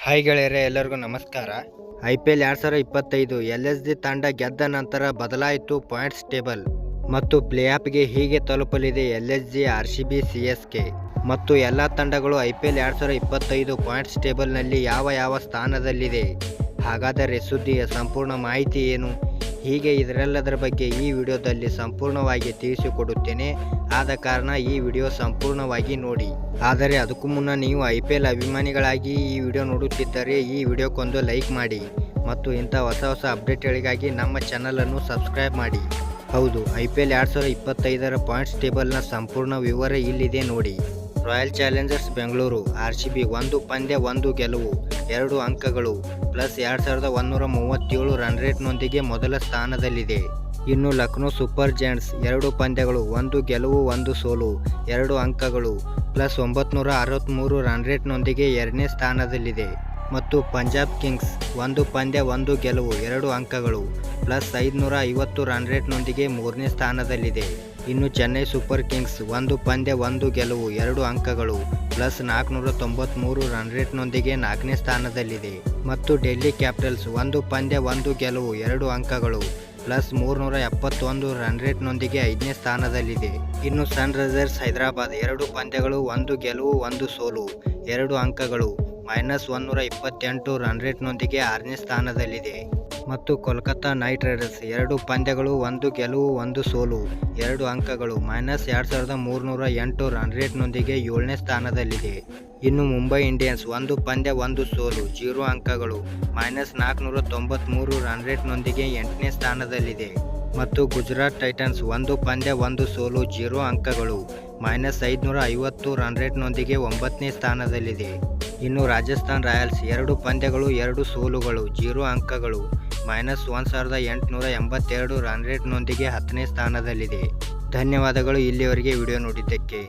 Hi ಗೆಳೆಯರೆ, ಎಲ್ಲರಿಗೂ ನಮಸ್ಕಾರ. IPL 2025 LSG ತಂಡ ಗೆದ್ದ ನಂತರ ಬದಲಾಯಿತು ಪಾಯಿಂಟ್ಸ್ ಟೇಬಲ್ ಮತ್ತು ಪ್ಲೇ ಆಫ್ಗೆ ಹೀಗೆ ತಲುಪಲಿದೆ LSG, RCB, CSK ಮತ್ತು ಎಲ್ಲ ತಂಡಗಳು IPL 2025 ಪಾಯಿಂಟ್ಸ್ ಟೇಬಲ್ನಲ್ಲಿ ಯಾವ ಸ್ಥಾನದಲ್ಲಿದೆ. ಹಾಗಾದರೆ ಸುದ್ದಿಯ ಸಂಪೂರ್ಣ ಮಾಹಿತಿ ಏನು? ಹೀಗೆ ಇದರೆಲ್ಲದರ ಬಗ್ಗೆ ಈ ವಿಡಿಯೋದಲ್ಲಿ ಸಂಪೂರ್ಣವಾಗಿ ತಿಳಿಸಿಕೊಡುತ್ತೇನೆ. ಆದ ಕಾರಣ ಈ ವಿಡಿಯೋ ಸಂಪೂರ್ಣವಾಗಿ ನೋಡಿ. ಆದರೆ ಅದಕ್ಕೂ ಮುನ್ನ ನೀವು IPL ಅಭಿಮಾನಿಗಳಾಗಿ ಈ ವಿಡಿಯೋ ನೋಡುತ್ತಿದ್ದರೆ ಈ ವಿಡಿಯೋಕ್ಕೊಂದು ಲೈಕ್ ಮಾಡಿ ಮತ್ತು ಇಂಥ ಹೊಸ ಅಪ್ಡೇಟ್ಗಳಿಗಾಗಿ ನಮ್ಮ ಚಾನಲನ್ನು ಸಬ್ಸ್ಕ್ರೈಬ್ ಮಾಡಿ. ಹೌದು, IPL 2025ರ ಪಾಯಿಂಟ್ಸ್ ಟೇಬಲ್ನ ಸಂಪೂರ್ಣ ವಿವರ ಇಲ್ಲಿದೆ ನೋಡಿ. ರಾಯಲ್ ಚಾಲೆಂಜರ್ಸ್ ಬೆಂಗಳೂರು RCB 1 ಪಂದ್ಯ 1 ಗೆಲುವು 2 ಅಂಕಗಳು ಪ್ಲಸ್ 2137 ರನ್ ರೇಟ್ನೊಂದಿಗೆ ಮೊದಲ ಸ್ಥಾನದಲ್ಲಿದೆ. ಇನ್ನು ಲಕ್ನೋ ಸೂಪರ್ ಜೈಂಟ್ಸ್ 2 ಪಂದ್ಯಗಳು 1 ಗೆಲುವು 1 ಸೋಲು 2 ಅಂಕಗಳು ಪ್ಲಸ್ 963 ರನ್ ರೇಟ್ನೊಂದಿಗೆ 2ನೇ ಸ್ಥಾನದಲ್ಲಿದೆ. ಮತ್ತು ಪಂಜಾಬ್ ಕಿಂಗ್ಸ್ 1 ಪಂದ್ಯ 1 ಗೆಲುವು 2 ಅಂಕಗಳು ಪ್ಲಸ್ 550 ರನ್ ರೇಟ್ನೊಂದಿಗೆ 3ನೇ ಸ್ಥಾನದಲ್ಲಿದೆ. ಇನ್ನು ಚೆನ್ನೈ ಸೂಪರ್ ಕಿಂಗ್ಸ್ 1 ಪಂದ್ಯ 1 ಗೆಲುವು 2 ಅಂಕಗಳು ಪ್ಲಸ್ 493 ರನ್ ರೇಟ್ನೊಂದಿಗೆ 4ನೇ ಸ್ಥಾನದಲ್ಲಿದೆ. ಮತ್ತು ಡೆಲ್ಲಿ ಕ್ಯಾಪಿಟಲ್ಸ್ 1 ಪಂದ್ಯ 1 ಗೆಲುವು 2 ಅಂಕಗಳು ಪ್ಲಸ್ 371 ರನ್ ರೇಟ್ನೊಂದಿಗೆ 5ನೇ ಸ್ಥಾನದಲ್ಲಿದೆ. ಇನ್ನು ಸನ್ ರೈಸರ್ಸ್ ಹೈದರಾಬಾದ್ 2 ಪಂದ್ಯಗಳು 1 ಗೆಲುವು 1 ಸೋಲು 2 ಅಂಕಗಳು ಮೈನಸ್ 128 ರನ್ ರೇಟ್ನೊಂದಿಗೆ 6ನೇ ಸ್ಥಾನದಲ್ಲಿದೆ. ಮತ್ತು ಕೋಲ್ಕತ್ತಾ ನೈಟ್ ರೈಡರ್ಸ್ 2 ಪಂದ್ಯಗಳು 1 ಗೆಲುವು 1 ಸೋಲು 2 ಅಂಕಗಳು ಮೈನಸ್ 2308 ರನ್ ರೇಟ್ನೊಂದಿಗೆ 7ನೇ ಸ್ಥಾನದಲ್ಲಿದೆ. ಇನ್ನು ಮುಂಬೈ ಇಂಡಿಯನ್ಸ್ 1 ಪಂದ್ಯ 1 ಸೋಲು 0 ಅಂಕಗಳು ಮೈನಸ್ 493 ರನ್ ರೇಟ್ನೊಂದಿಗೆ 8ನೇ ಸ್ಥಾನದಲ್ಲಿದೆ. ಮತ್ತು ಗುಜರಾತ್ ಟೈಟನ್ಸ್ 1 ಪಂದ್ಯ 1 ಸೋಲು 0 ಅಂಕಗಳು ಮೈನಸ್ 550 ರನ್ ರೇಟ್ನೊಂದಿಗೆ 9ನೇ ಸ್ಥಾನದಲ್ಲಿದೆ. ಇನ್ನು ರಾಜಸ್ಥಾನ್ ರಾಯಲ್ಸ್ 2 ಪಂದ್ಯಗಳು 2 ಸೋಲುಗಳು 0 ಅಂಕಗಳು ಮೈನಸ್ 1882 ರನ್ ರೇಟ್ನೊಂದಿಗೆ 10ನೇ ಸ್ಥಾನದಲ್ಲಿದೆ. ಧನ್ಯವಾದಗಳು ಇಲ್ಲಿಯವರೆಗೆ ವಿಡಿಯೋ ನೋಡಿದ್ದಕ್ಕೆ.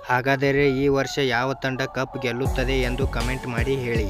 ಹಾಗಾದರೆ ಈ ವರ್ಷ ಯಾವ ತಂಡ ಕಪ್ ಗೆಲ್ಲುತ್ತದೆ ಎಂದು ಕಮೆಂಟ್ ಮಾಡಿ ಹೇಳಿ.